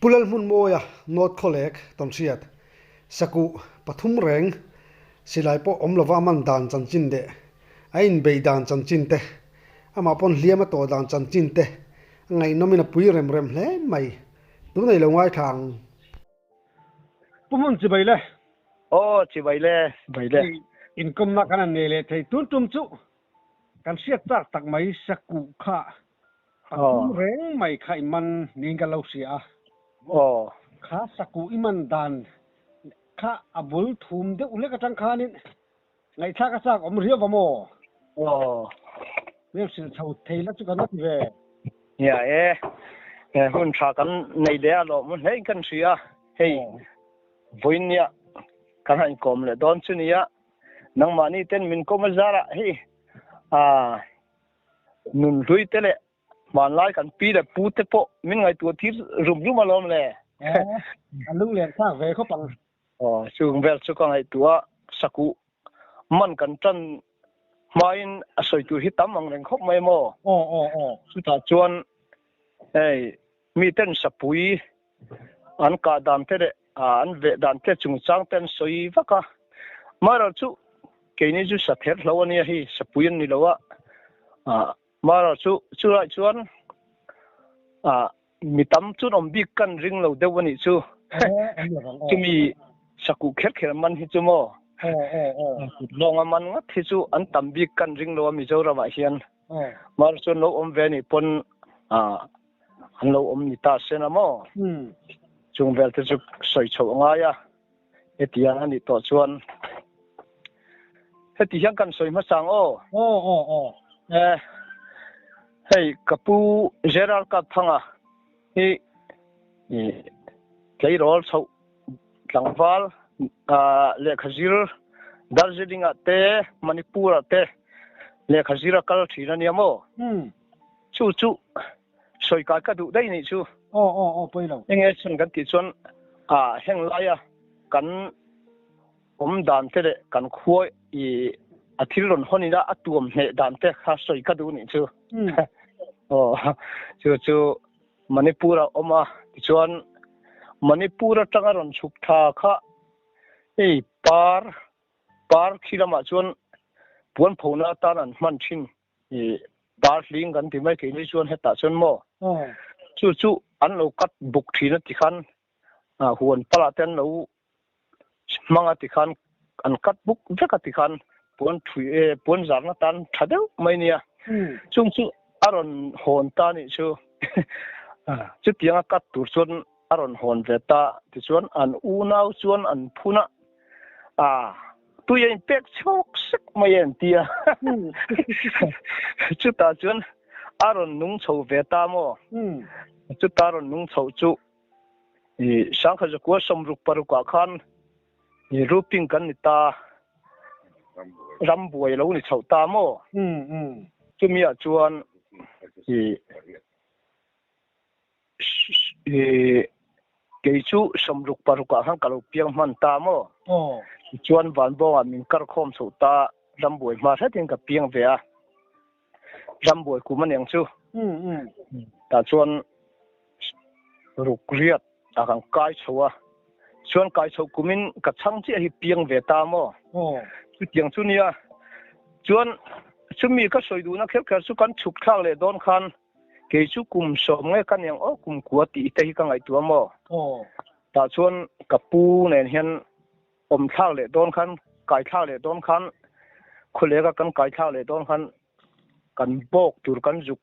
pulal mun moya not kholek tomsiat saku pathum reng silai po omlova man dan chanchin de ain be dan chanchin te ama pon hliama to dan chanchin te ngai nomina pui rem rem hle mai tu nei lo ngai thang pumun chi baile chi baile income na kana nele thei tun tum chu kan siat tak tak mai saku kha pathum reng mai khai man ninga lo sia kha saku iman dan kha abul thum de ule ka tang khanin ngai tha ka sak om ria vamo mem sin thau thei la chu kan ve ya hun tha kan nei de lo mun hei kan sia hei voinia kan han kom le don chu nia nang mani ten min kom zara hei nun lui tele man lai kan pi de pu te po min ngai tu thi rum yu malom le alu len sa ve kho pang chung vel chu ka ngai tua saku man kan tan main asoi tu hi tam ang reng khop mai mo chu ta chuan mi ten sapui an ka dam te de an ve dan te chung chang ten soi vaka mara chu ke ni ju sa ther lo ani hi sapui ni lo wa mara chu lai chuan mi tam chu om bi kan ring lo de wani chu mi saku kher man hi chu mo long man nga thi chu an tam bi kan ring lo mi zo ra wa hian mar chu no om ve ni pon an lo om ni ta sena mo chung vel te chu soi chho nga ya etiang ani to chuan heti hian kan soi ma sang hei kapu Gerald ka thanga hi keirol chho tlangwal le khazir Darjeeling ate Manipur ate le khazira kal thina ni amo chu soi ka du dai ni chu poilo enge chun kan ti chuan heng laya kan dan te de kan khuai athilon honina atuam he dan te kha soi ka du ni chu chu Manipur oma chuan Manipur tangaron chuk tha kha par khilama chuan puan phona tan an man thin par hling kan ti mai ke ni chuan heta chuan mo chu an lo kat buk thina ti khan huan pala ten lo manga ti khan an kat buk veka ti khan puan zarna tan thadeu mai nia chung chu aron hon ta ni chu chu tianga kat tur chuan aron hon veta ti chuan an u nau chuan an phuna tu yen pek chok sek mayen tia chu ta chuan aron nung chho veta mo chu taron nung chho chu sang kha ko somruk paruka khan ruping kan ni ta rambuai lo ni chho ta mo chu mi a chuan ke chu somruk paruka khan kalo piang man ta mo chuan van bo min kar khom chho ta rambuai ma thatin ka piang ve a rambuai ku maneng chu ta chuan rukriat akang kai chowa chuan kai chho kumin ka chang chi hi piang ve ta mo chu tiang chu nia chuan chumi ka soidu na kher chu kan chuk thak le don khan ke chu kum som nge kan yang kum kuwa ti te hi ka ngai tu mo ta chuan kapu nen hian om thak le don khan kai thak le don khan khule ka kan kai thak le don khan kan bok tur kan juk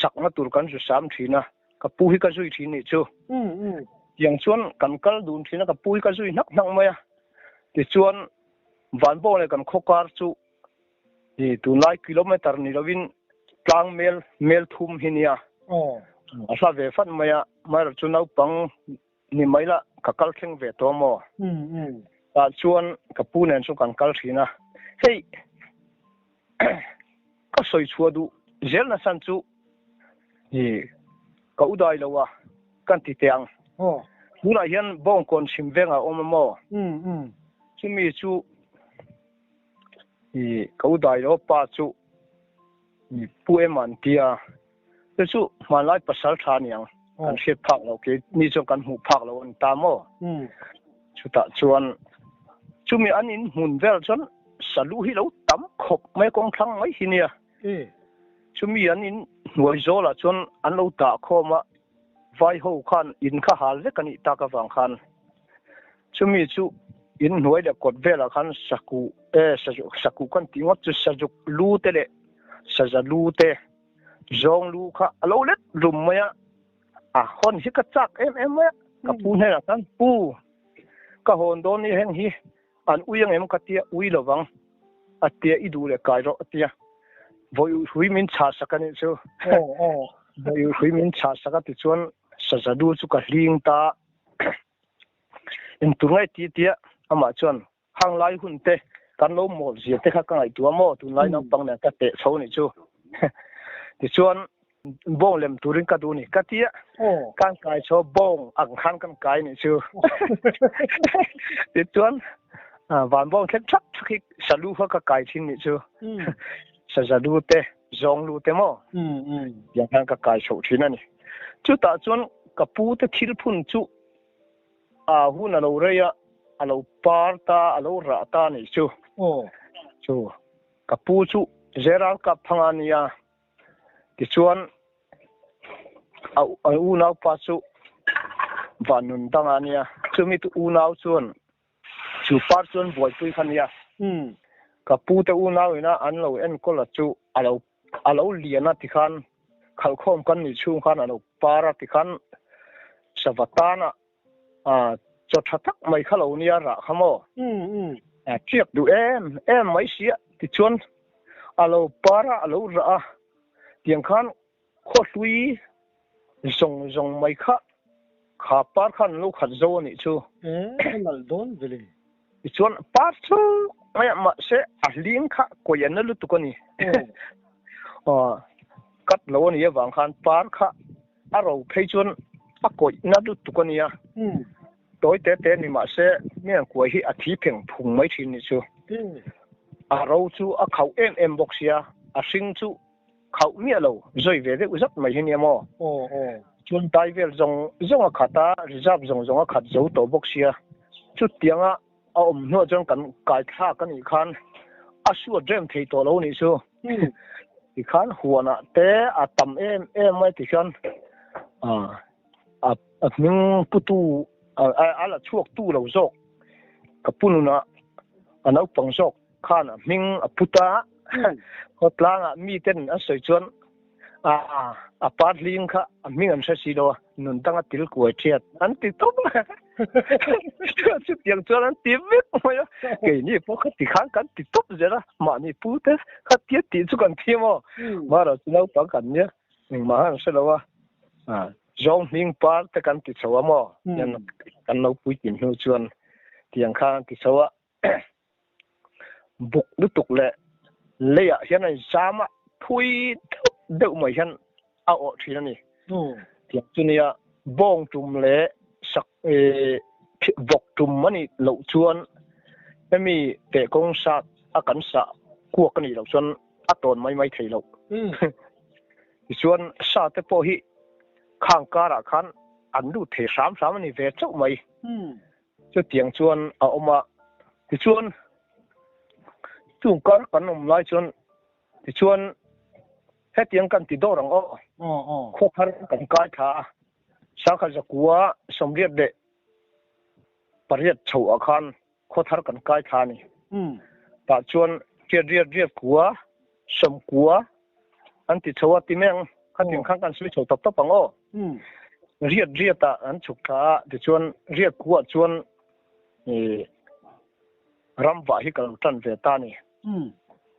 sakna tur kan ju sam thina kapu hi ka zui thi ni chu yang chuan kan kal dun thina kapu hi ka zui nak maya ti chuan van bo le kan khokar chu tu lai kilometer ni lovin tlang mel thum hinia asa ve fan maya mar chu nau pang ni maila ka kal theng ve to mo ta chuan kapu nen chu kan kal thina hei ka soi chuadu zel na san chu ka udai lowa kan ti teang muna hian bong kon sim venga omamo chumi chu ka udai lo pa chu pu eman tia chu malai pasal tha niang kan hriat phak lo ke ni chong kan hmu phak lo an ta mo chuta chuan chumi anin hun vel chon salu hi lo tam khop mai kong thlang mai hinia chumi anin nuai zola chon an lo ta khoma vai ho khan in kha hal ve kani ta ka wang khan chumi chu in nuai da kot vela khan saku kan tingot chu sajuk lu te le saja lu te zong lu kha alo let rum maya hon hi ka chak em ka pu ne kan pu ka hon don ni hen hi an uyang em ka tia ui lawang atia idu le kai ro atia voi hui min cha sakani chu voi hui min cha sakati chuan saja du chu ka hling ta in tungai ti tia ama chuan hang lai hun te kan lo mol zia te kha ka ngai tu mo tu lai nang pang na ka te chho ni chu ti chuan bong lem turin ka du ni ka tia kan kai cho bong ang khan kan kai ni chu ti chuan van bong thek thak thik salu kha ka kai thin ni chu sa lu te zong lu te mo yang kan ka kai chho thin ani chu ta chuan ka pu te thil phun chu hun alo reya alo par ta alo ra ta ni chu chu ka pu chu zeral ka phangania ti chuan u nau pa chu vanun tangania chumi tu u nau chuan chu par chuan boi pui khania ka pu te u nau ina an lo en ko la chu alo liana ti khan khal khom kan ni chu khan alo para ti khan savatana cho thatak mai khalo nia ra khamo chiek du em mai sia ti chuan alo para alo ra tiang khan kho hlui zong mai kha par khan lo khat zo ni chu nal don veli ti chuan par chu mai ma se a ling kha ko yan lu tu ko ni kat lo ni wang khan par kha aro phei chuan a ko na lu tu ko ni ya tối té ni mà sẽ miếng quay hi a thi phèn phùng mấy thiên ni chu rau chu a khẩu em box ya a sing chu khẩu mía lâu rồi về đấy rất mấy hình mo chuan tai vel zong a khata reserve zong a khat zo to box ya chu tiang a no chon kan kai tha kan ni khan a su dream thei to lo ni chu ti khan huana te a tam em mai ti khan a ning putu ala chuak tu lo zok kapununa anau pang zok khana ming aputa hotlanga mi ten a soi chuan a part ling kha ming an sa si do nun tanga til ko thiat an ti top chu tiang chuan an ti vek moya ke ni po kha ti khang kan ti top zera ma ni pu te kha ti chu kan thi mo ma ra chu nau pa kan nya ning ma han sa lo wa zong ning par te kan ti chawa mo yan kan no pui tin hu chuan tiang khang ti chawa buk lu tuk le ya hian ai sama phui deuh mai hian a o thina ni tiang chunia bong tum le sak bok tum mani lo chuan emi te kong sa a kan sa ku kan ni lo chuan a ton mai thei lo ti chuan sa te po hi khang kara khan an du the sam ni ve chau mai chu tiang chuan a oma ti chuan chung kar kan lai chuan ti chuan he tiang kan ti do rang kho thar kan kai tha sa kha zakua somriat de pariat chau a khan kho thar kan kai tha ni ta chuan riat kuwa som kuwa an ti chawa ti meng khan tiang khang kan sui chau top ango riat ta an chuk tha ti chuan riat kuwa chuan ramwa hi kal tan ve ta ni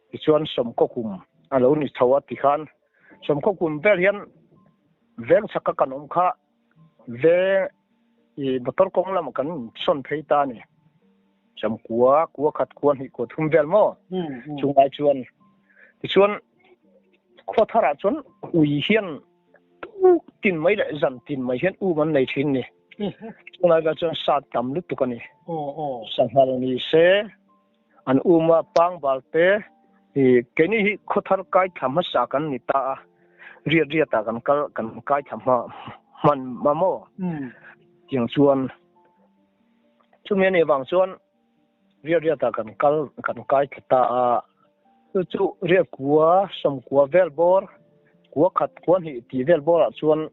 ti chuan som ko kum alo ni chawa ti khan som ko kum vel hian veng chaka kanom kha ve motor kong lam kan son phei ta ni som kuwa khat kuan hi ko thum vel mo chungai chuan ti chuan kho thara chuan ui hian tin mai le zan tin mai hian u man nei thin ni chungai ga chuan sa tam lu tu kan ni sa hal ni se an uma pang balte keni hi khothar kai thama sa kan ni ta riat ta kan kai thama man mamo tiếng chuan chúng mình này vang chuan ria ta kan kai ta a chu ria kwa som kwa velbor kwa khat kwa hi ti velbor a chuan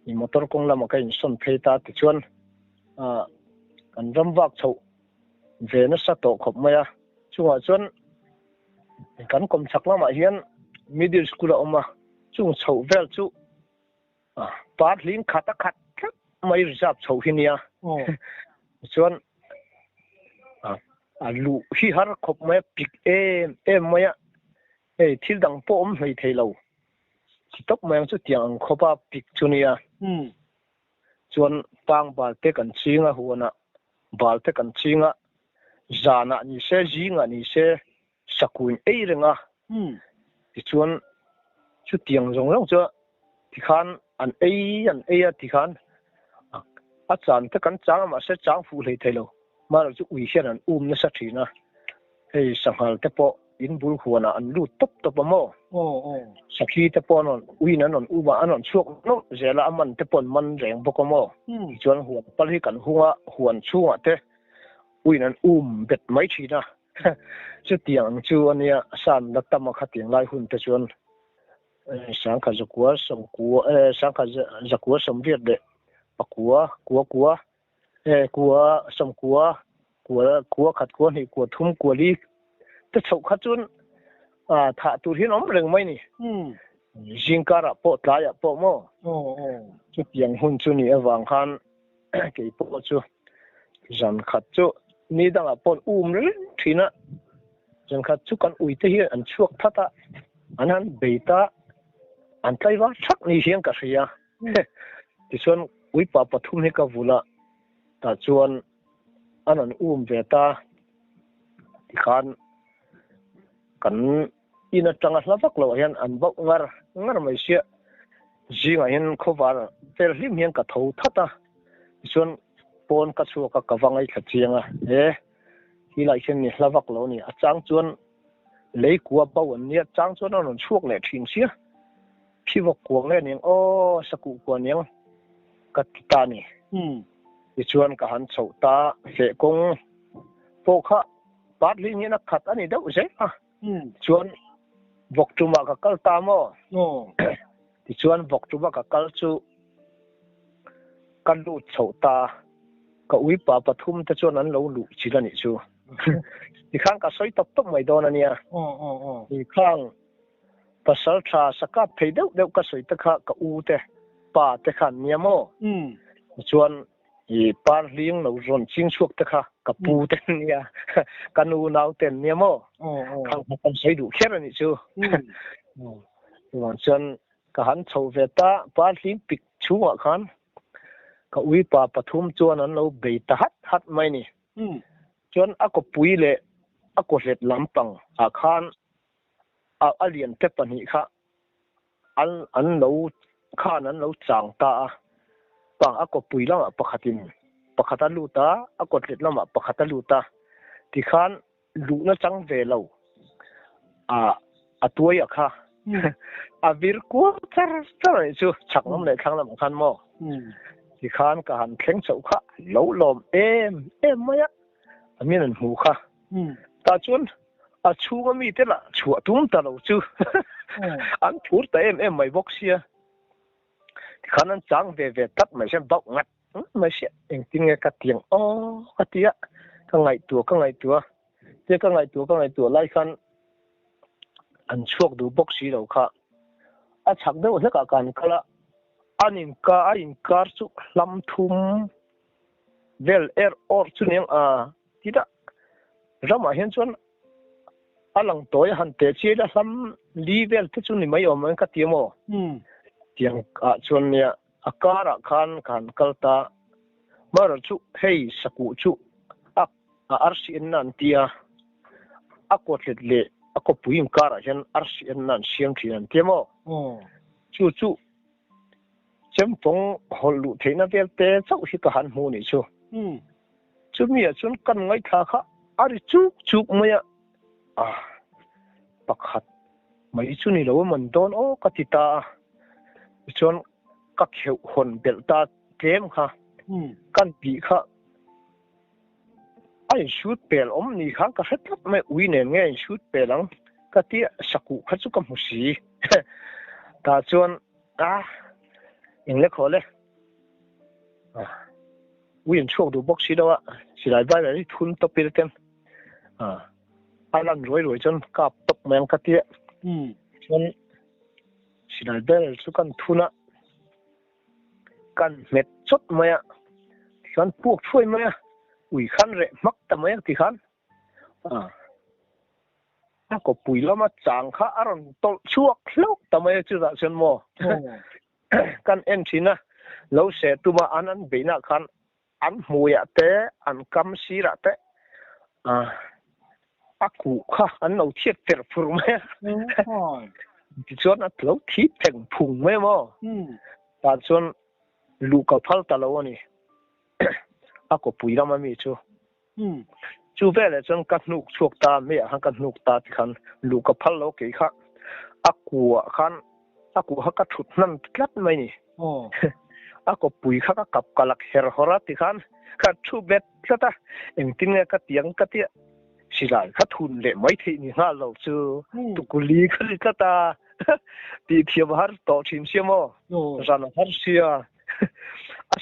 i motor kong lama kai son phei ta ti chuan kan ram wak chho ve na sa to khop maya chunga chuan kan kom chak lama hian middle school a oma chung chho vel chu part ling khata khat mai reserve chho hinia chuan lu hi har khop mai pik maya thil dang po hei theilo stop mai chu tiang khopa pik chunia chuan pang bal te kan chinga huana bal te kan chinga zana ni se jinga ni se sakuin renga ti chuan chu tiang rong rong chu ti khan an ti khan a chan te kan chang ma se chang fu lei theilo ma chu ui hian an na sa thina hei sanghal te po in bul huana an lu top mo sakhi te pon on ui nan on uba anon chuak no zela aman te pon man reng bokomo chuan huan pal hi kan hunga huan chunga te ui nan bet mai thina chu tiang chu ania san da tama khatiang lai hun te chuan sangkha zakua somkua sangkha zakua somviet de pakua kuwa somkua kuwa khat kuwa ni kuwa thum kuwa li te chau khat chun tha tur hin om reng mai ni jingkara po tlaya po mo chu tiang hun chu ni awang khan ke po chu jan khat chu ni danga pon thina jan khat chu kan ui te hi an chuak thata anan beita an tlaiwa thak ni hiang ka hria ti chuan ui pa pathum he ka vula ta chuan anan veta ti khan kan ina tanga hlawak lo hian an bok ngar mai sia jinga hin khowar tel hlim hian ka tho thata ti chuan pon ka chu ka kawangai thachianga hi lai chen ni hlawak lo ni achang chuan leikuwa bawan ni achang chuan anon chuak le thing sia phiwak kuang le ning saku kwa ning katani ti chuan ka han chho ta se kong pokha partly ni na khat ani deuh se chuan vok tuma ka kal ta mo ti chuan vok tuma ka kal chu kan lu chho ta ka ui pa pathum te chuan an lo lu chilani chu ti khang ka soi top mai don ania ti khang pasal tha saka phei deuh ka soi ta kha ka u te pa te khan niamo chuan i par ling lo ron ching chuak te kha ka pu te nia kanu nau ten niamo khang kan sei du kher ani chu chuan ka han chho ve ta par ling pik chuwa khan ka ui pa pathum chuan an lo be ta hat mai ni chuan a ko pui le a ko hlet lampang a khan a lian te pani kha an lo khan an lo chang ta pang a ko pui lama pakhata luta a ko hlet lama pakhata luta ti khan lu na chang ve lo a tuai a kha a vir ko char chu chaklam le thanglam khan mo ti khan ka han thleng chau kha lo lom em maya amin an hu kha ta chuan a chunga mi te la chua tum ta lo chu an thur ta em mai box sia ti khan an chang ve tat mai sem bok ngat mai sia eng tinge ka tiang ka tia ka ngai tu te ka ngai tu lai khan an chuak du box si lo kha a chak deuh hle ka kan kala anin kar chu lam thum vel or chu ning tida rama hian chuan alang toy han te chi la lam li vel te chu ni mai om ka tiamo tiang chuan nia akara khan kalta mar chu hei saku chu arsi nan tia akotlet le ako puim kara hian arsi nan siam thian tiamo chu chem phong holu theina vel te chau hi ka han mu ni chu mi chun kan ngai tha kha ari chuk maya pakhat mai chu ni lo man don katita chon các hiệu hồn bel ta kém ha căn bị ha anh shoot bel ni khang ka hết lắm mấy uy nè nghe shoot bel lắm cái tia saku khát chút cầm một xí ta chuan in lẽ khó lẽ uy chuộc đủ box xí đâu ạ chỉ lại vài cái thun tập biệt tên anh làm rồi chân cặp tập mang cái tia chuan chỉ lại vài chút căn thun á căn mệt chốt mày ạ căn buộc chuối mày ạ uy khăn rệ mắc tầm mày thì khăn có bùi lắm mà chẳng khá ăn tol chuộc lâu tầm ấy chưa ra chân mò căn em chỉ na lâu sẽ tu mà ăn bị na khăn ăn mùi à té ăn cam xí ra té aku khá ăn lâu thiệt thiệt phùng mẹ thì cho nó lâu thiệt thành phùng mẹ mò ta cho lù cả phal ta lâu nè aku bùi lắm mà mi chú chú về là chân cắt nục chuộc ta mẹ hắn cắt nục ta thì hắn lù cái phật lâu cái khác aku hắn cắt thụt năn cắt mày nè aku bùi khác cặp cà lạc her horat thì hắn cắt chú bet cắt ta em tin nghe cắt tiếng cắt tiệt xí lại cắt thun lệ mấy thì nè ha lâu chưa tụ cô lý cắt ta thì thiệp har tổ chim xiêm mò ra nó har xia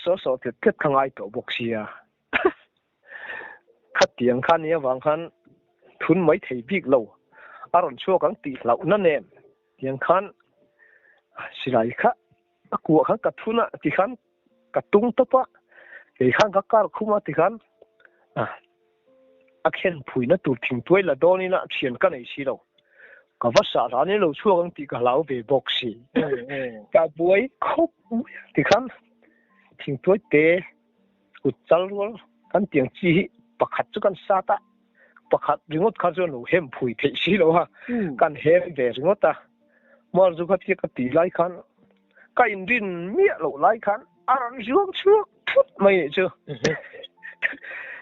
số thì kết thằng ai tổ bốc xia khát tiếng khăn nhé vàng khăn thun mấy thầy biết lâu rồi chua cắn tỉ lẩu nè nè tiếng khăn xí lại khát của khăn cả thun á thì khăn cả tung tấp á thì khăn cả cả khum á thì khăn khen phủi nó tụt thình tuổi là đôi ní là chuyện cái này xí đâu cả vắt xả ra ní lâu chua cắn tỉ cả lẩu về bọc xí cả buổi khóc thì khăn thình tuổi tê cụt chal luôn khăn tiếng chi bạc hạt chút con sa ta bạc hạt riêng ngót khăn cho nó hem phủi thế xí đâu ha can hem về riêng ngót ta mà dù khát cái tỷ lái khăn cái in rin mía lộ lái khăn ăn riêng chuộc chút mày chưa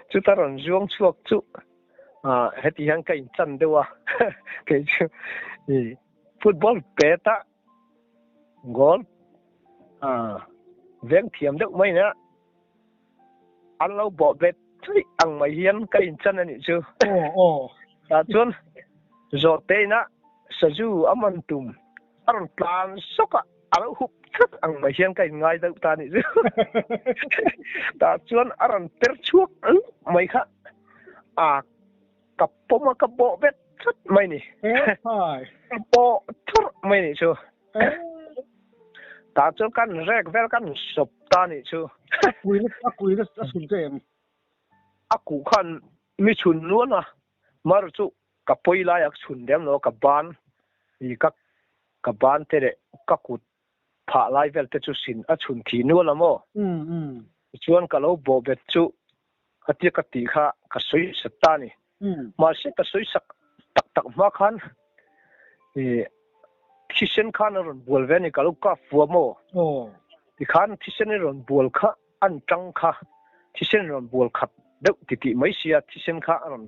chú ta ăn riêng chuộc chú hết thì hàng cái chân đâu cái chú football beta golf vén thiểm được mấy nữa ăn lâu bỏ bét ăn mày hiến cái chân này chứ ta chuan rồi tên á sử dụng âm tùm ăn plan sốc ăn hụt chất ăn mày hiến cái ngay đâu ta này chứ ta chuan ăn per chuốc mày khác cặp bộ vết chất mày nè cặp bộ chất mày nè chứ ta chuan căn rek vel căn sập ta nè chứ quý nó sụn cái em aku kan mi chun luôn mar chu ka poila yak chun dem lo ka ban I ka ban te de ka kut pha lai vel te chu sin a chun thi nu la mo chuan ka lo bo bet chu atia ka ti kha ka soi satta ni ma se ka soi sak tak ma khan thisen khan ron bol ve ni ka lo ka fu mo ti khan thisen ron bol kha an tang kha thisen ron bol khat đâu thì mấy xia thì xem khác rồi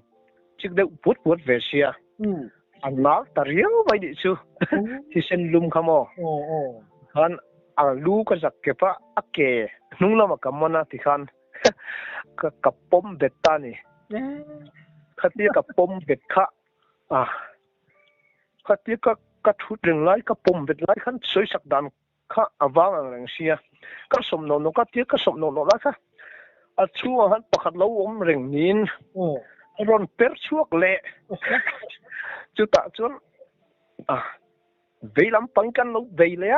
chứ đâu bút về xia anh nói ta riêng vậy đi chứ thì xem lum không han lu cái giặc kẹp á kề nung làm cái món thì han cái pom bệt ta này cái tiếc cái pom bệt khác cái tiếc cái thút rừng lái cái pom bệt lái han soi sắc đàn khác vang ở rừng xia cái sầm nổ nó cái tiếc cái sầm nổ lái khác chua hắn bạc lâu rừng nín ron per chuộc lệ chú ta chuan vây lắm băng căn lâu vây lệ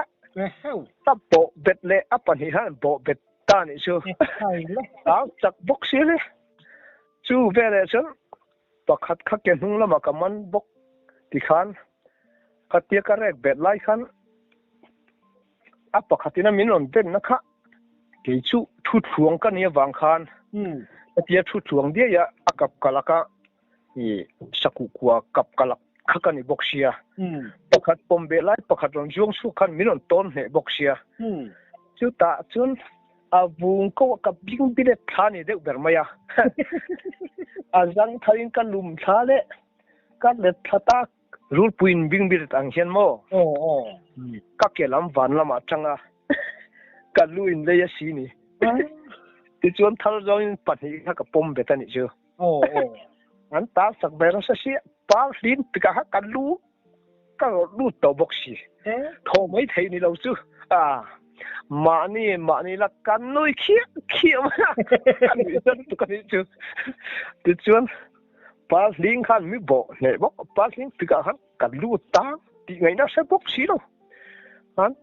ta bộ bệt lệ áp anh hắn bộ bệt ta này chưa áo chặt bốc xí lệ chú về lệ chuan bạc hạt khắc kiến hung lắm mà cầm ăn bốc thì khan khát tiếc cái rét bệt lại khan áp bạc hạt nó miễn ron bệt nó khá cái chú thút chuông cái này vàng khan cái thút chuông dia ya akap kalaka saku kwa kap kalak khaka ni boxia pakhat pombe lai pakhat ron juang su khan minon ton he boxia chu ta chun avung ko ka bing bile thani de bermaya azang thain kan lum thale kan le thata rul puin bing bile tang hian mo ka kelam van lama changa kan lu in le si ni ti chuan thal zong pat hi kha ka pom beta ni chu an ta sak be ra sa si pa hlin ti ka kan lu to bok si tho mai thei ni lo chu mà ni là căn nuôi kia mà căn nuôi dân tụi cái chứ từ chuan ba linh khăn mi bộ này bốc ba linh từ cả hắn căn lu ta thì ngày nào sẽ bốc xí đâu hắn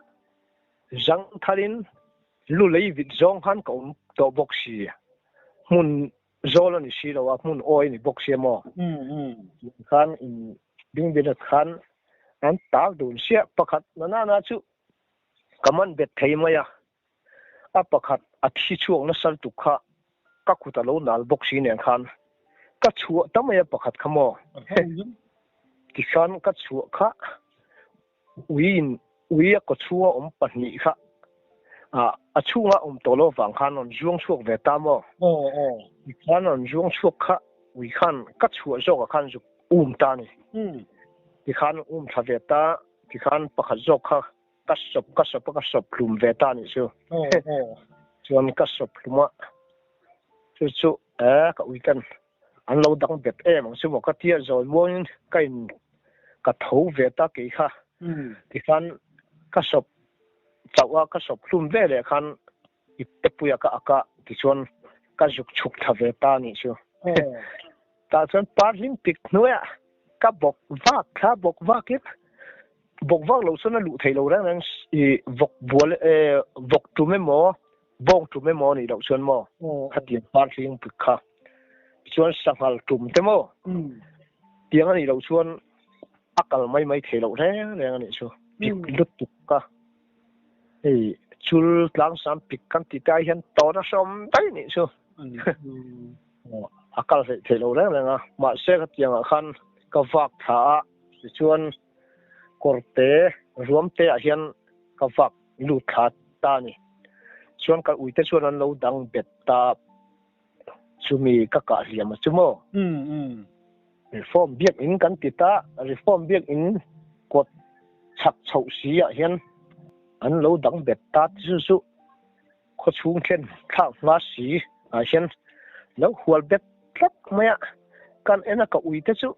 răng thalin lu lấy vịt rong hắn cũng to bốc xí mun zolo ni xí đâu mun oi ni bốc xí mà hắn đinh biệt hắn hắn tao đồn xí pakhat na chu kaman bet thei maya apakhat athi chuang na sal tu kha ka khuta lo nal boxi nen khan ka chu tamaya pakhat khamo ti khan ka chu kha wi ko chu pahni kha a chunga tolo wang khan on juang chuak ve ta mo ti khan on juang chuak kha wi khan ka chu zo ka khan ju ta ni ti khan tha ve ta ti khan pakhat zo kha ka sop plum ve ta ni chu chuan ka sop pluma chu ka weekend an lo dang bet em chu mo ka tia zoi moin kain ka tho ve ta ke kha ti khan ka sop chawa ka sop plum ve le khan ipe puya ka aka ti chuan ka juk chuk tha ve ta ni chu ta chuan paralympic noya ka bok va ke bok vak lo sona lu thei lo rang vok bual vok tu me mo bong tu me mo ni lo chuan mo khatian par hling pi kha chuan sangal tum te mo tiang ani lo chuan akal mai thei lo reng ani chu pik lut tu ka chul tlang sam pik kan ti tai hian to na som tai ni chu akal thei lo reng ma se khatiang khan ka vak tha chuan korte ruamte a hian ka vak lu tha ta ni chuan ka uite chuan an lo dang bet ta chumi ka hliam chu mo reform biak in kan ti ta reform biak in kot chak chho si a hian an lo dang bet ta chu kho chung khen thak nga si a hian lo hual bet tlak maya kan ena ka uite chu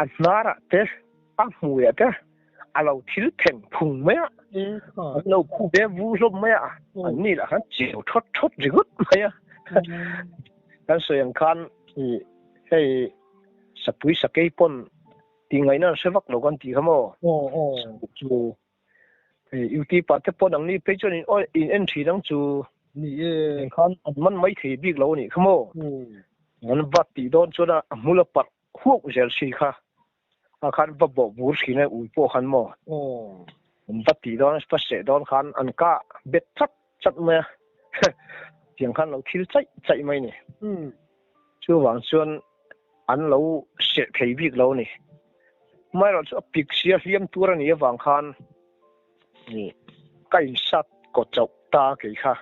anara te muya te alo thil theng phung maya lo khu be vu lom maya ani la han chiu thot rigut maya kan soyang khan hei sapui sakei pon ti ngai na sevak lo kan ti khamo chu uti pa te pon ang ni pe chon in entry dang chu ni khan man mai thei big lo ni khamo an bat ti don chona mula pat huok zel si kha khan va bo bur khine ui po khan mo bat ti don spa se don khan an ka bet chat me tiang khan lo thil chai mai ni chu wang chuan an lo se thei bik lo ni mai ro chu pik sia hiam tur ani wang khan ni kai sat ko chau ta ke kha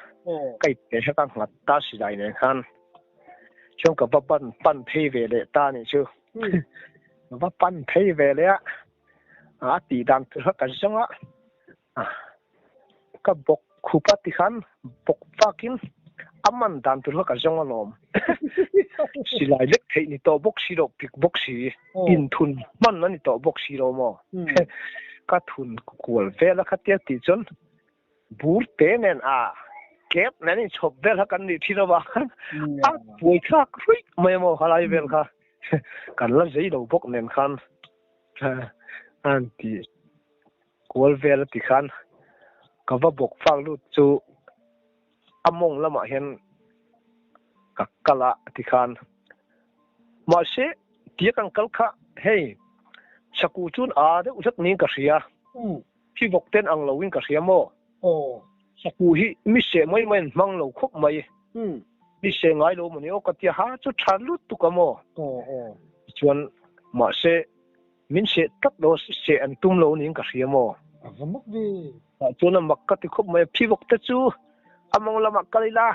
kai te ha kan ngat ta si dai ne khan chung ka pan thei ve le ta ni chu va pan thei ve le a ti dan tu ka zonga ka bok khupa ti khan bok fakin aman dan tu ka zonga lom silai lek thei ni to bok si ro pik bok si in thun man ani to bok si ro mo ka thun kul ve la khatia ti chon bur te nen kep nani chop vel kan ni thira ba pui kha krui mai mo halai vel kha kan la zei do bok nen khan anti kol vel ti khan ka va bok fang lu chu among lama hian ka kala ti khan ma se ti kan kal kha hey saku chun de usak ni ka ria phi bok ten ang lo win ka ria mo saku hi mi se mai mang lo khop mai mi se ngai lo mo ni o ka ti ha chu than lut tu ka mo chuan ma se min se tak do se an tum lo ni ka ria mo vamak vi chuan mak ka ti khop mai phi bok te chu among lama kalila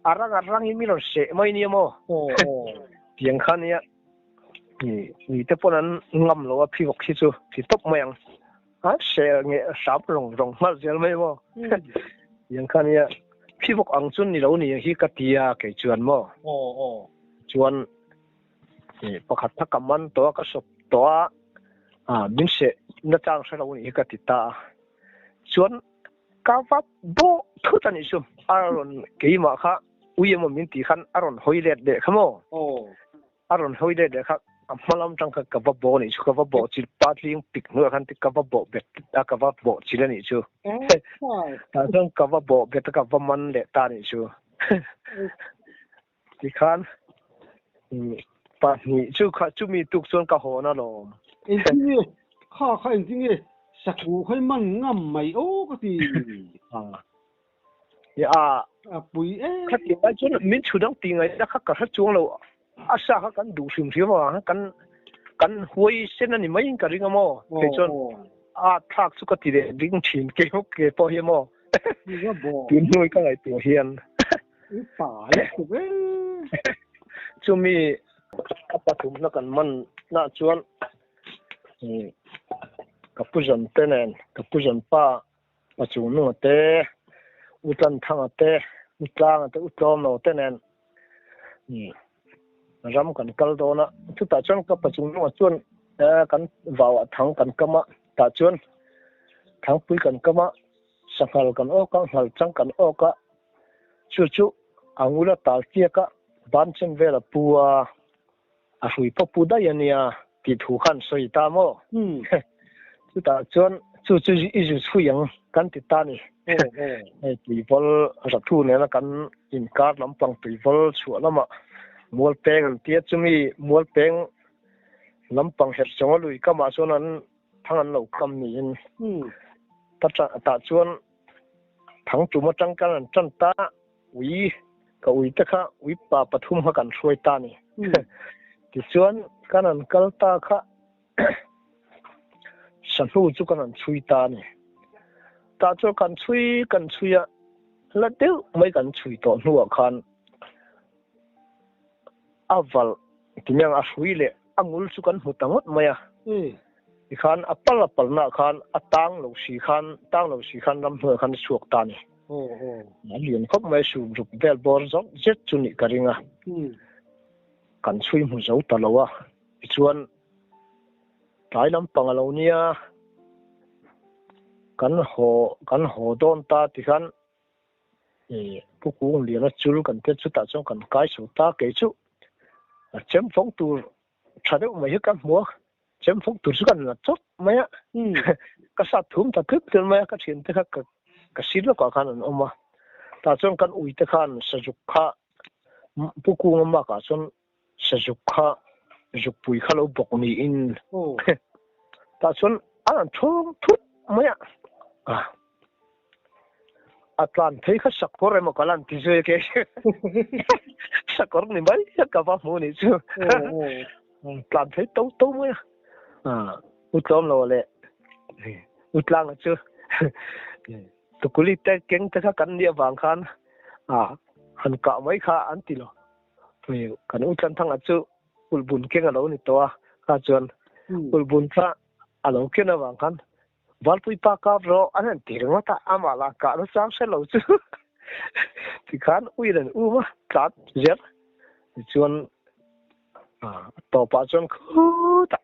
arang mi lo se mai ni mo tiang khan ya ni te pon an ngam lo phi bok hi chu phi top mai ang xe nghe sắp rong rong mà giờ mấy mo yang khăn ya phi bốc ăn chun ni lâu ni hi cái tia cái chuan mo chuan pakhat thắc cầm man to cái sop to min se na chang sa lâu ni cái tita chuan cá vấp bo thu tan isum aron cái mà kha uy mà min ti khan aron hoi let de khamo aron hoi let de kha malam tang ka vấp bo ni chu ka vấp bo chi patling pik nu khan ti ka vấp bo bet ka vấp bo chi la ni chu ta jong ka vấp bo bet ka vấp man le ta ni chu ti khan pa ni chu kha chu mi tuk chuan ka ho na lo ini kha ini saku khai man ngam mai o ka ti ya pui khát tiền ai chứ mình chủ động tiền ấy đã khát cả hết chuông rồi sao khát cắn đủ sừng sững mà cắn huay sen anh mấy cái gì mà cái chọn thác suốt cái tiền dính tiền cái hốc cái bao nhiêu mà tiền nuôi cái này tiền hiền chúng mi apa chúng nó cần man na chuan kapujan tenen kapujan pa chung nu te utan thang te utlang te utlom no tenen ram kan kal do na chu ta chon ka pachung nu chuan kan vaw thang kan kama ta chuan thang pui kan kama sangal kan o ka hal chang kan o ka chu chu angula tal tia ka ban chen vela puwa a hui pa pu da yania ti thu khan soi ta mo chu ta chuan chu i chu yang kan ti ta ni ti vol ra thu ne na kan in kar lampang ti vol chu lama mol peng tia chumi mol peng lampang het chong lui kama chuan an thangan lo kam ni in ta chuan thang tu ma tang kan chan ta ui ka ui ta kha ui pa pathum ha kan soi ta ni ti chuan kan an kal ta kha san hu chu kan an chui ta ni ta chu kan chui ya la deu mai kan chui to nu khan aval timyang a hui le angul chu kan hutangot maya i khan apal na khan atang lo si khan lam hme khan suak ta ni lian khop mai su rup bel bor zong jet chu ni karinga kan chui mu zo ta lowa chuan tai lam pangalo nia kan ho don ta ti khan pu ku lian a chul kan te chu ta chong kan kai su ta ke chu chem phong tu thadeu mai ka mo chem phong tu chu kan la chot mai ka sa thum ta kip tel mai ka thin te kha ka sil ko khan an oma ta chong kan ui te khan sajuk kha pu ku ma ka chon sajuk kha juk pui kha lo bok ni in ta chon an thong thut mai atlan thei kha sakor emo kalan ti je ke sakor ni mai ka ba mo ni chu plan thei to mai utlom lo le utlang chu tukuli te keng te kha kan nia wang khan han ka mai kha an ti lo kan utlan thang chu ulbun keng alo ni to ka chuan ulbun kha alo ken awang khan valpui pa ka ro anan tirma ta amala ka ro sang se lo chu ti khan uiren uma kat jet chuan to pa chuan khu ta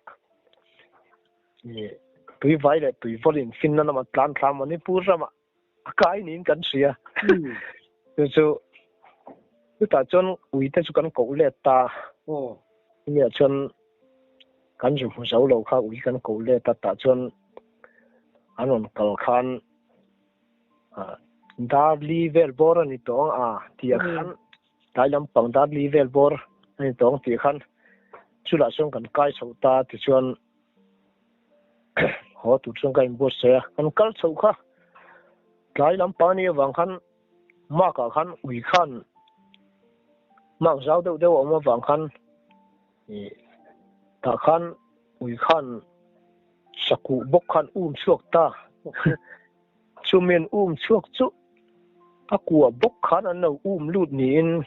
tui vai le tui volin fin na ma tlan thlam ani pur rama kai nin kan sia chu ta chuan ui te chu kan ko le ta ni chuan kan ju hu zo lo kha ui kan ko le ta chuan anon kal khan darli vel bor ani tong tia khan tailam pang darli vel bor ani tong ti khan chula song kan kai chho ta ti chuan ho tu chung kai bo se kan kal chho kha tailam pa ni wang khan ma ka khan ui khan mang zau deu oma wang khan ta khan ui khan saku bok khan chuak ta chumen chuak chu akua bok khan an no lut ni in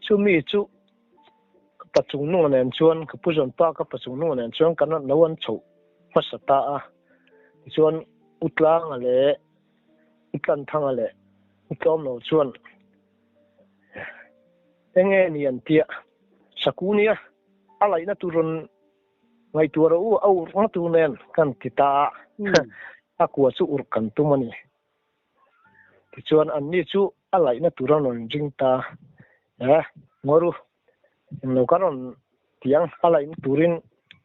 chumi chu pachung no nen chuan ka pujon pa ka pachung no nen chuan kan no an chho pasata ส่วนอุตลางอะไรอุตลันทางอะไรอุตอมเราส่วนเองนี่อันเดียสกุลเนี่ยอะไรนะตุรนไงตัวเราเอามาตัวเนนกันติตาอากัวสู้อุรกันตัวมันนี่ส่วนอันนี้สู้อะไรนะตุรนนจิงตางอรูเราก็นเตียงอะไรนะตุริน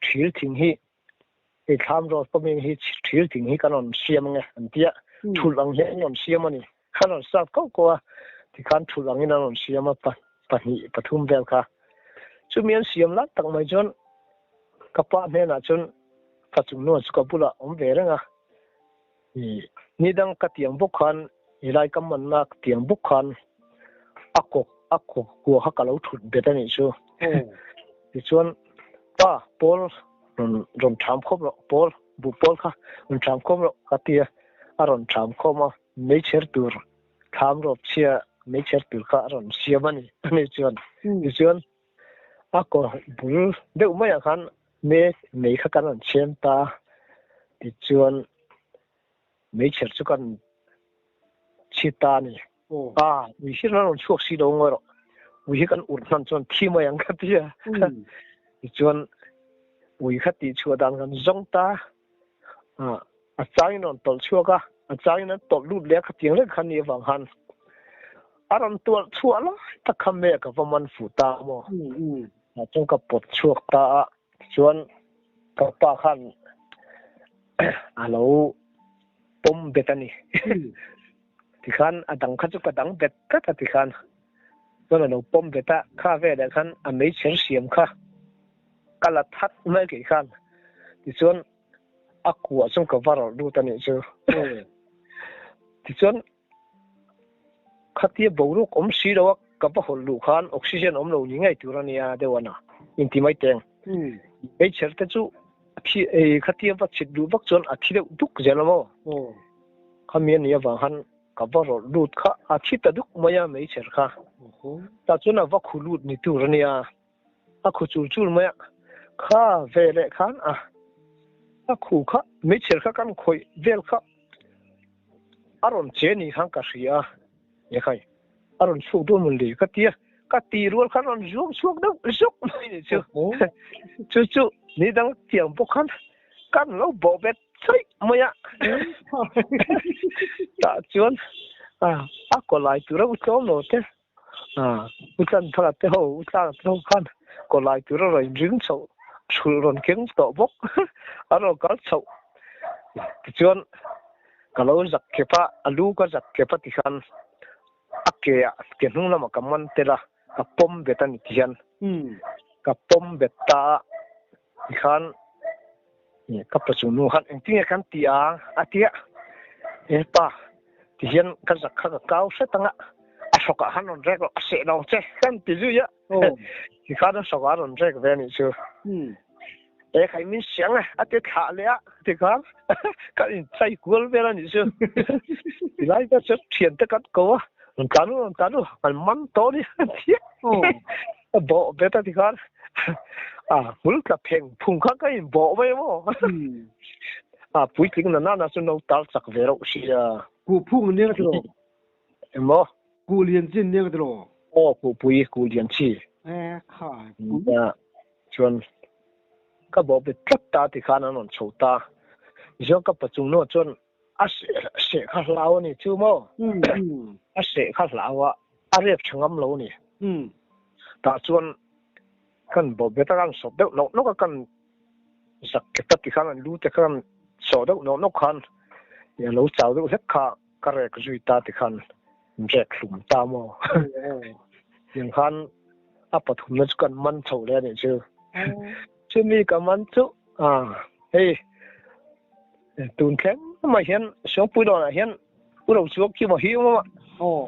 ชิลทิ้งฮีไอ้ทำรถก็มีฮีชิลทิ้งฮีกันนเสียมไงอันเดียทุลังเห็นนเสียมันนี่ขันสักก็กว่าที่ขันทุลังนี่นนเสียมาปะนี่ปะทุ่มเบลค่ะช่วงมีอันเสียมละตั้งไม่จนกับป้าเนี่ยนะจนปัจจุบันสุขภาพเวรนะนี่ดังกติยงบุคคลอีไรก็มันนักติยงบุคคลอักกัวฮักเราถุนเบ็ดนี่ชัวที่ชวนป้าปอลรอนทำครบแล้วปอลบุปอลค่ะรอนทำครบแล้วกติยารอนทำครบมาไม่เชื่อตัวทำรบเชียไม่เชื่อตัวค่ะรอนเชียมันนี่ชวนที่ชวนอักบุลเดี๋ยวไม่อยากขันไม่ข้ากันเชื่อตาที่ชวนไม่เชื่อสุกันชิตานี่วิธีนั้นช่วยสิดงว่าวิธีการอุดนั่นชวนที่มาอย่างกันที่ที่ชวนวิธีที่ช่วยดังกันจงตาอาจารย์นั่นตอช่วยก็อาจารย์นั้นตอรูดเลี้ยงเตียงเล็กขันนี้ฟังหันอารมณ์ตัวช่วยละตะคำเมกับมันฟูตาโมจงกับปดช่วยตาชวนกับป้าขันเราปมเบตันี่ที่ขันอดังขัดจุกดังเบ็ดก็ที่ขันก็เราปมเบต้าข้าเวเดขันอเมริกันเสียมค่ะกัลทัดไม่กี่ขันที่ส่วนอักวัวส่งกับว่าเราดูตันนี้เจ้าที่ส่วนขัดที่บรูกสีเรากับว่าหัวลูกขันออกซิเจนเรายังไงตัวนี้เดี๋ยวนะอินทิไม่เต็งไม่เชื่อแต่จู่ที่ขัดที่ว่าชิดดูบักจนอาทิตย์ดุกเจริญมั้งขมิ้นเนี่ยว่าหันกับว่ารูดค่ะอาทิตย์ดุกไม่ยังไม่เชื่อค่ะแต่จนว่าคุณรูดนี่ตัวนี้คุณจู่ไม่ข้าเวรขันคุณค่ะไม่เชื่อค่ะกันคุยเวรค่ะอารมณ์เจนี่ขันก็เสียยังไงอารมณ์สุดดูมันเลยก็ตีรัวขันอารมณ์ชุกดูชุกไม่เนี่ยจู่นี่ดังเตียงพวกขันกันเราบอกแบบใช่ไหมแต่ชวนก็ไล่ตัวเราชมโน้ตอุตส่าห์ทำเท่าอุตส่าห์ทำขันก็ไล่ตัวเราเลยดึงโซ่ชุดรอนเก่งต่อบกเราก็โซ่ชวนก็เราจักเก็บลูกก็จักเก็บที่ขันเกี่ยนุ่งละมันก็มันเตละกับปมเบ็ดนี่ที่ขันกับปมเบ็ดตาที่ขันนี่กับประชุมนู่นขันจริงๆขันตีอาทิตย์ป้าที่ขันก็จักข้าวเก่าเสร็จตั้งสกัดหันนแรกเสร็จแล้วเจ้ขันตีจุยที่ขันสกัดนแรกเวนี่ชัวใครมีเสียงอาทิตย์ขาเลยที่ขันก็อินใจกูเวลานี่ชัวที่ไรก็จะเขียนแต่กัดกูกันมันโตดิที่บอกเบต้าที่ขันมุลกับเพลงพุ่งข้างก็ยังบอกไม่หมดปุ้ยจริงนั่นสุนทรสักเวรอุชิกูพุ่งเนี่ยก็ตลอดมั้งกูเรียนจีนเนี่ยก็ตลอดกูปุ้ยกูเรียนจีค่ะชวนก็บอกไปจับตาที่ข้านั่นโชว์ตาย้อนกับปัจจุบันจนเสกข้าลาวนี่ชื่อมั้งเสกข้าลาวเรียบช่างเรานี่แต่ชวนกันบอกเบต้ากันสอบเด็กนกกันสักเก็บที่ขันรู้แต่กันสอบเด็กนกขันอย่างเราสาวเด็กเล็กข้ากระเรกจุยตาที่ขันแจกหลุมตามออย่างขันปัทุมนั่นกันมันโฉเลยเนี่ยชื่อมีกับมันจุเฮ้ยตุนแข็งมาเห็นช่วงปุยดอนเห็นปุยเราช่วงที่มาหิวมั้ง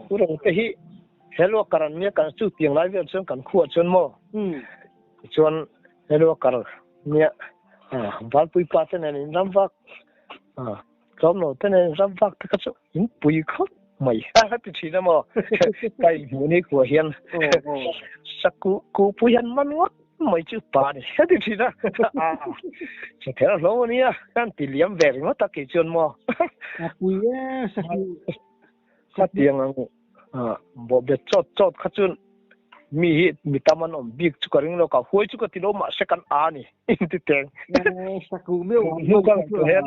ปุยเราไปหิเห็นว่าการเนี่ยการจุดเตียงไรเรื่องเรื่องการขวดชนมั้งชวนเห็นว่าการเนี่ยบ้านปุยป้าเท่านั้นรำฟักจอมโน่เท่านั้นรำฟักที่เขาจะหินปุยเขาไม่ให้ไปทีนะมั้งไปหัวนี้หัวเห็นสักกูปุยยันมันวะ mấy chữ bà này hết thì đó sẽ thế là lâu nha kan tỷ liếm về thì nó ta kể chuyện mà quý sắc sát tiếng bộ biệt chót khát chuyện mi tâm anh ông biết chú cái nó cả huế chú cái thì nó mà sẽ căn này in thì tiếng sắc cụ miêu nó cái hết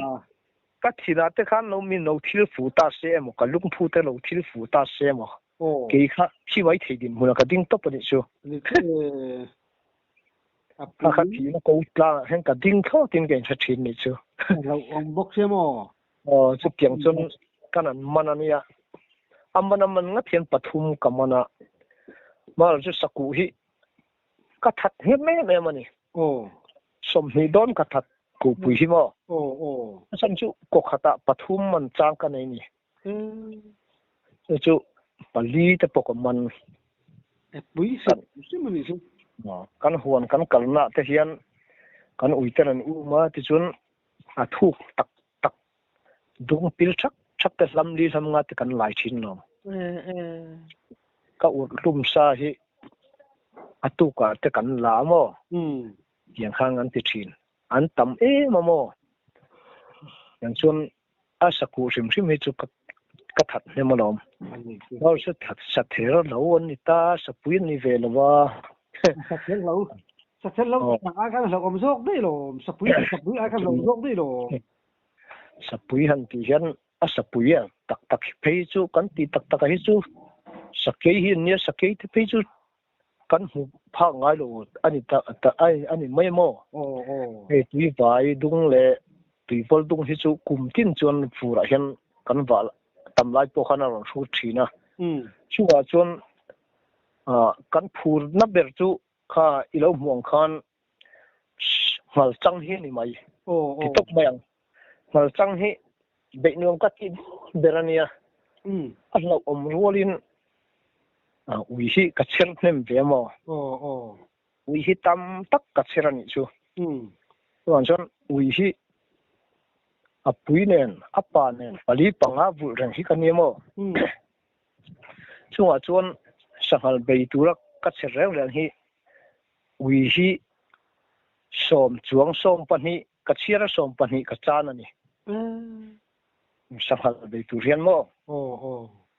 các thì là thế khán nó mình nấu thịt phụ ta xe mà cái lúc phụ ta nấu thịt phụ ta xe mà cái khác khi mấy thì điểm một cái đinh top đấy chứ khác thì nó có là hiện cái đinh khâu đinh cái sẽ chín đấy chứ ông bốc xe mà chú tiếng chân cái này mà anh ya anh mình ngắt hiện bắt thum cái mà là chú sắc cụ hi cái thật hết mấy mà này sôm hi đón cái thật cụ bùi hi mà xong chú có khát ta bắt thum mình trang cái này nè chú bà lý tế bọc mình bùi sẽ mà này chứ kan huan kan kalna te hian kan uiteran uma ti chun a thuk tak dung pil chak te lam li sam nga te kan lai thin no ka ur lum sa hi atuka te kan la mo yang khang an ti thin an tam ma mo yang chun a saku sim hi chu ka that ne mo lom nó sẽ thật sạch thế lâu anh ta sắp biến đi về là ba sạch thế lâu ai cái là ông dốc đấy rồi sắp biến ai cái là dốc đấy rồi sắp biến hành thì hiện sắp biến tắc phê chú cắn thì tắc cái chú sắp cái hiện nhé sắp cái thì phê chú cắn hụt phá ngay rồi anh ấy mấy mò cái tùy vài đúng lệ tùy vol đúng hết chú cùng tin chuẩn phụ ra hiện cắn vào tầm lại bộ khăn là số chín à, chú à chọn cán phù nắp bể chú kha ilo muang khan mal trăng hi ni mai, thì tóc bayang mal trăng hi bệnh nuông cắt đi berania, anh lâu ruolin uy hi cắt chen nem về mà, uy hi tam tắc cắt chen ni chú, còn chọn uy hi apui nen apa nen pali panga vu rang hi kanemo chunga chuan sangal bei turak ka chereng rang hi ui hi som chuang som pani ka chira som pani ka chan ani sangal bei tu rian mo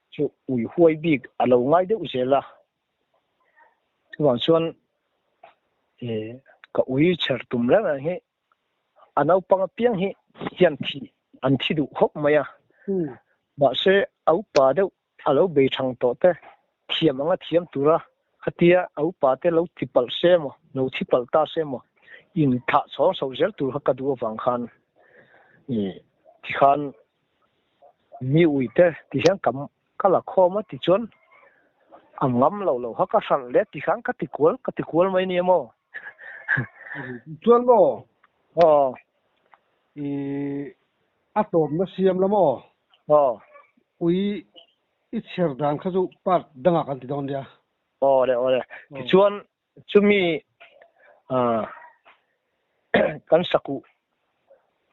chu ui huai big alo ngai de uzela chunga chuan ka ui cher tum rang hi anau panga piang hi hian thi an thi du khop maya ba se au pa de alo be thang to te thiam anga thiam tura khatia au pa te lo tipal se mo no tipal ta se mo in tha so so zel tur ha ka du wang khan ti khan mi ui te ti hian kam kala khoma ti chon ngam lo ha ka san le ti khan ka ti kual mai ni mo chuan mo atom nó xiêm lắm ui ít xer đàn khá dụ bắt đăng ăn thì đón ra đấy thì chuan chumi kan saku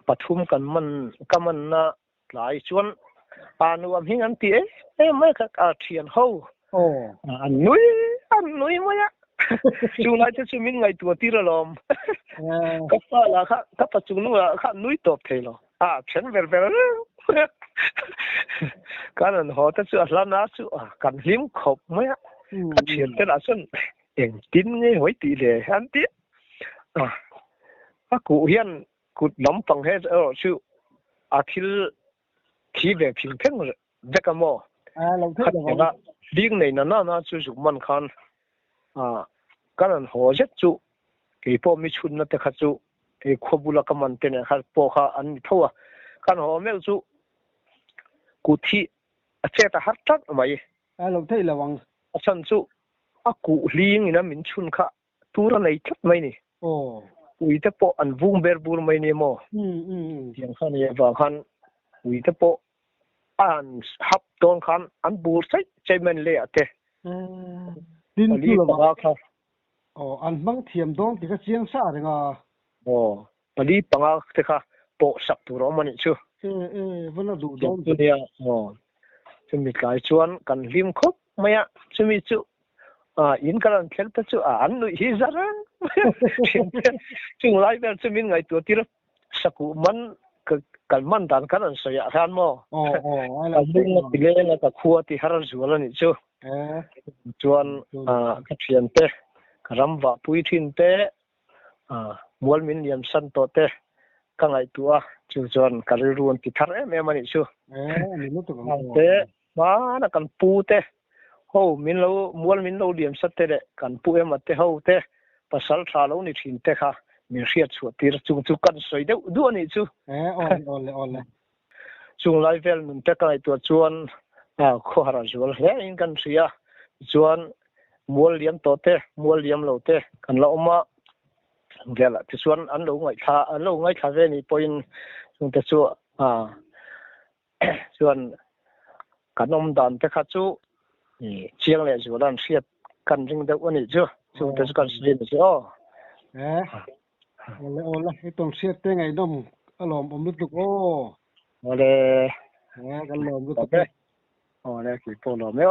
pathum kan man na lai chuan anu am hing an ti mai ka thian ho an nui maya chu lai chu min ngai tu ti ra lom ka pa la ka pa chu nu kha nui top thelo chen ver kan an ho ta chu aslam na chu kan lim khop maya ka thian te la sun eng tin nge hoi ti le han ti cụ hiền cụ nắm bằng hết ở chu thil thi về phim phim vậy cả mò là riêng này nó chu dùng man khan cái này họ rất chu cái bộ mi chun nó te khát chu cái khobula cái man tên này khát po kha anh thua cái họ mấy chu cụ thi chế ta hát chắc mày lòng thấy là vâng chân chu cụ riêng này mình chun kha tu ra này chắc mày nè ui te po an vung ber bur mai ni mo yang khan ye wa khan ui te po an hap ton khan an bur sai chai men le ate din tu la kha an bang thiam dong ti ka chiang sa de nga pali panga te kha po sak tu ro mani chu vana du dong tu ya chu mi kai chuan kan lim khop maya chu mi chu in karan khel ta chu an nu hi zaran chung lai ber chu min ngai tu tir saku man kan man dan kan so ya ran mo ala ding ti le na ka khuwa ti har zuala ni chu chuan ka thian te karam wa pui thin te mual min liam san to te ka ngai tu a chu chuan ka ri ruan ti thar em ani chu ni lu tu te ma na kan pu te ho min lo mual min lo liam sat te kan pu em te ho te pasal tha lo ni thin te kha mi riat chu tir chung chu kan soi deuh du ani chu ole chung lai vel nun te kai tu chuan kho hara zual he in kan ria chuan mual liam to te mual liam lo te kan la oma vela ti chuan an lo ngai tha ve ni point chung te chu chuan kanom dan te kha chu chiang le zualan riat kan ring deuh ani chu chung te chu kan srin chu ole itong siat te ngai dom alom om lu tu ole kan lom lu tu ole ki polo me